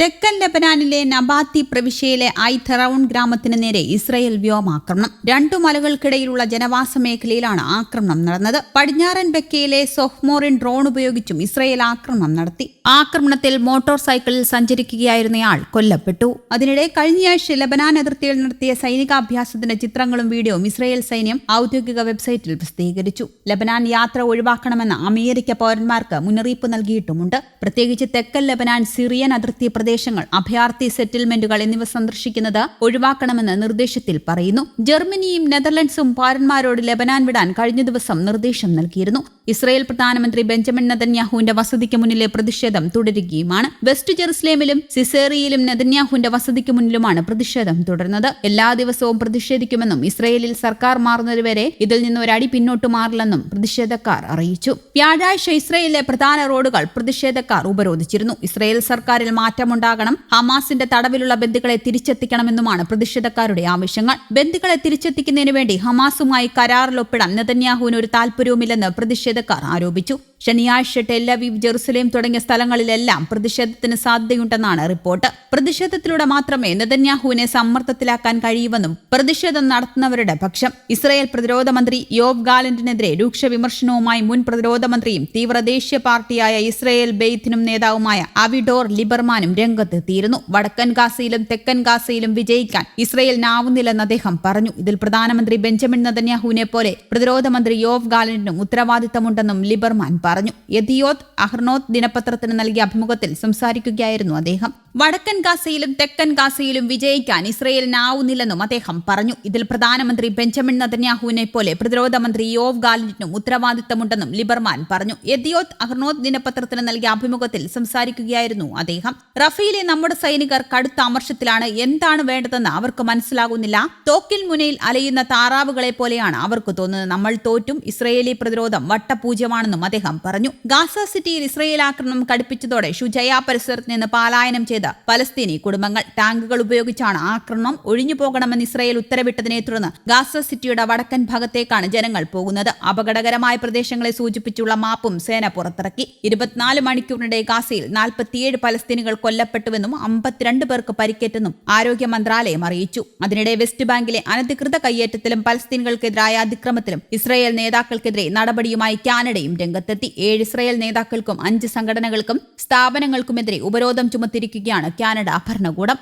തെക്കൻ ലെബനാനിലെ നബാത്തി പ്രവിശ്യയിലെ ഐഥറൌൺ ഗ്രാമത്തിന് നേരെ ഇസ്രയേൽ വ്യോമാക്രമണം. രണ്ടു മലകൾക്കിടയിലുള്ള ജനവാസ മേഖലയിലാണ് ആക്രമണം നടന്നത്. പടിഞ്ഞാറൻ ബെക്കയിലെ സൊഹ്മോറിൻ ഡ്രോൺ ഉപയോഗിച്ചും ഇസ്രയേൽ ആക്രമണം നടത്തി. ആക്രമണത്തിൽ മോട്ടോർ സൈക്കിളിൽ സഞ്ചരിക്കുകയായിരുന്നയാൾ കൊല്ലപ്പെട്ടു. അതിനിടെ കഴിഞ്ഞയാഴ്ച ലെബനാൻ അതിർത്തിയിൽ നടത്തിയ സൈനികാഭ്യാസത്തിന്റെ ചിത്രങ്ങളും വീഡിയോയും ഇസ്രയേൽ സൈന്യം ഔദ്യോഗിക വെബ്സൈറ്റിൽ പ്രസിദ്ധീകരിച്ചു. ലെബനാൻ യാത്ര ഒഴിവാക്കണമെന്ന് അമേരിക്ക പൗരന്മാർക്ക് മുന്നറിയിപ്പ് നൽകിയിട്ടുമുണ്ട്. പ്രത്യേകിച്ച് തെക്കൻ ലെബനാൻ സിറിയൻ അതിർത്തി പ്രദേശങ്ങൾ, അഭയാർത്ഥി സെറ്റിൽമെന്റുകൾ എന്നിവ സന്ദർശിക്കുന്നത് ഒഴിവാക്കണമെന്ന് നിർദ്ദേശത്തിൽ പറയുന്നു. ജർമ്മനിയും നെതർലൻഡ്സും പൗരന്മാരോട് ലെബനാൻ വിടാൻ കഴിഞ്ഞ ദിവസം നിർദ്ദേശം നൽകിയിരുന്നു. ഇസ്രയേൽ പ്രധാനമന്ത്രി ബെഞ്ചമിൻ നെതന്യാഹുവിന്റെ വസതിക്ക് മുന്നിലെ പ്രതിഷേധം തുടരുകയുമാണ്. വെസ്റ്റ് ജെറുസലേമിലും സിസേറിയയിലും നെതന്യാഹുവിന്റെ വസതിക്ക് മുന്നിലുമാണ് പ്രതിഷേധം തുടരുന്നത്. എല്ലാ ദിവസവും പ്രതിഷേധിക്കുമെന്നും ഇസ്രയേലിൽ സർക്കാർ മാറുന്നതുവരെ ഇതിൽ നിന്ന് ഒരടി പിന്നോട്ട് മാറില്ലെന്നും പ്രതിഷേധക്കാർ അറിയിച്ചു. വ്യാഴാഴ്ച ഇസ്രയേലിലെ പ്രധാന റോഡുകൾ പ്രതിഷേധക്കാർ ഉപരോധിച്ചിരുന്നു. ഇസ്രയേൽ സർക്കാരിൽ മാറ്റമുണ്ടാകണം, ഹമാസിന്റെ തടവിലുള്ള ബന്ദികളെ തിരിച്ചെത്തിക്കണമെന്നുമാണ് പ്രതിഷേധക്കാരുടെ ആവശ്യങ്ങൾ. ബന്ദികളെ തിരിച്ചെത്തിക്കുന്നതിന് വേണ്ടി ഹമാസുമായി കരാറിൽ ഒപ്പിടാൻ നെതന്യാഹുവിന് ഒരു താൽപര്യവുമില്ലെന്ന് പ്രതിഷേധക്കാർ ആരോപിച്ചു. ശനിയാഴ്ച ടെല്ലവീവ്, ജെറുസലേം തുടങ്ങിയ സ്ഥലങ്ങളിലെല്ലാം പ്രതിഷേധത്തിന് സാധ്യതയുണ്ടെന്നാണ് റിപ്പോർട്ട്. പ്രതിഷേധത്തിലൂടെ മാത്രമേ നെതന്യാഹുവിനെ സമ്മർദ്ദത്തിലാക്കാൻ കഴിയൂവെന്നും പ്രതിഷേധം നടത്തുന്നവരുടെ പക്ഷം. ഇസ്രയേൽ പ്രതിരോധ മന്ത്രി യോവ് ഗാലന്റിനെതിരെ രൂക്ഷ വിമർശനവുമായി മുൻ പ്രതിരോധ മന്ത്രിയും തീവ്ര ദേശീയ പാർട്ടിയായ ഇസ്രയേൽ ബെയ്ത്തിനും നേതാവുമായ അവിഡോർ ലിബർമാനും രംഗത്തെത്തിയിരുന്നു. വടക്കൻ ഗാസയിലും തെക്കൻ ഗാസയിലും വിജയിക്കാൻ ഇസ്രയേലിനാവുന്നില്ലെന്ന് അദ്ദേഹം പറഞ്ഞു. ഇതിൽ പ്രധാനമന്ത്രി ബെഞ്ചമിൻ നെതന്യാഹുവിനെ പോലെ പ്രതിരോധ മന്ത്രി യോവ് ഗാലന്റിനും ഉത്തരവാദിത്തമുണ്ടെന്നും ലിബർമാൻ പറഞ്ഞു. യദിയോത്ത് അഹ്റോനോത്ത് ദിനപത്രത്തിന് നൽകിയ അഭിമുഖത്തിൽ സംസാരിക്കുകയായിരുന്നു അദ്ദേഹം. വടക്കൻ ഗാസയിലും തെക്കൻ ഗാസയിലും വിജയിക്കാൻ ഇസ്രയേലിനാവുന്നില്ലെന്നും അദ്ദേഹം പറഞ്ഞു. ഇതിൽ പ്രധാനമന്ത്രി ബെഞ്ചമിൻ നെതന്യാഹുവിനെ പോലെ പ്രതിരോധ മന്ത്രി യോവ് ഗാലന്റിനും ഉത്തരവാദിത്തമുണ്ടെന്നും ലിബർമാൻ പറഞ്ഞു. യദിയോത്ത് അഹ്റോനോത്ത് ദിനപത്രത്തിന് നൽകിയ അഭിമുഖത്തിൽ സംസാരിക്കുകയായിരുന്നു അദ്ദേഹം. റഫയിലെ നമ്മുടെ സൈനികർ കടുത്ത അമർഷത്തിലാണ്. എന്താണ് വേണ്ടതെന്ന് അവർക്ക് മനസ്സിലാകുന്നില്ല. തോക്കിൽ മുനയിൽ അലയുന്ന താറാവുകളെ പോലെയാണ് അവർക്ക് തോന്നുന്നത്. നമ്മൾ തോറ്റും. ഇസ്രയേലി പ്രതിരോധം വട്ടപൂജ്യമാണെന്നും അദ്ദേഹം പറഞ്ഞു. ഗാസ സിറ്റിയിൽ ഇസ്രയേൽ ആക്രമണം കടുപ്പിച്ചതോടെ ഷുജയ പരിസരത്ത് നിന്ന് പലായനം ചെയ്ത പലസ്തീനി കുടുംബങ്ങൾ ടാങ്കുകൾ ഉപയോഗിച്ചാണ് ആക്രമണം ഒഴിഞ്ഞു പോകണമെന്ന് ഇസ്രയേൽ ഉത്തരവിട്ടതിനെ തുടർന്ന് ഗാസ സിറ്റിയുടെ വടക്കൻ ഭാഗത്തേക്കാണ് ജനങ്ങൾ പോകുന്നത്. അപകടകരമായ പ്രദേശങ്ങളെ സൂചിപ്പിച്ചുള്ള മാപ്പും സേന പുറത്തിറക്കി. 24 മണിക്കൂറിനിടെ ഗാസയിൽ 47 പലസ്തീനികൾ കൊല്ലപ്പെട്ടുവെന്നും 52 പേർക്ക് പരിക്കേറ്റെന്നും ആരോഗ്യ മന്ത്രാലയം അറിയിച്ചു. അതിനിടെ വെസ്റ്റ് ബാങ്കിലെ അനധികൃത കയ്യേറ്റത്തിലും പലസ്തീനികൾക്കെതിരായ അതിക്രമത്തിലും ഇസ്രയേൽ നേതാക്കൾക്കെതിരെ നടപടിയുമായി കാനഡയും രംഗത്തെത്തി. 7 ഇസ്രയേൽ നേതാക്കൾക്കും 5 സംഘടനകൾക്കും സ്ഥാപനങ്ങൾക്കുമെതിരെ ഉപരോധം ചുമത്തിയിരിക്കുകയാണ് കാനഡ ഭരണകൂടം.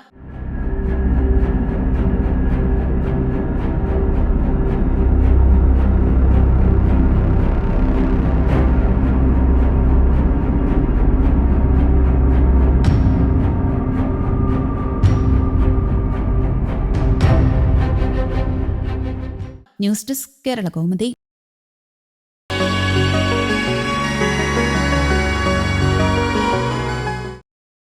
News desk Kerala Kaumudi.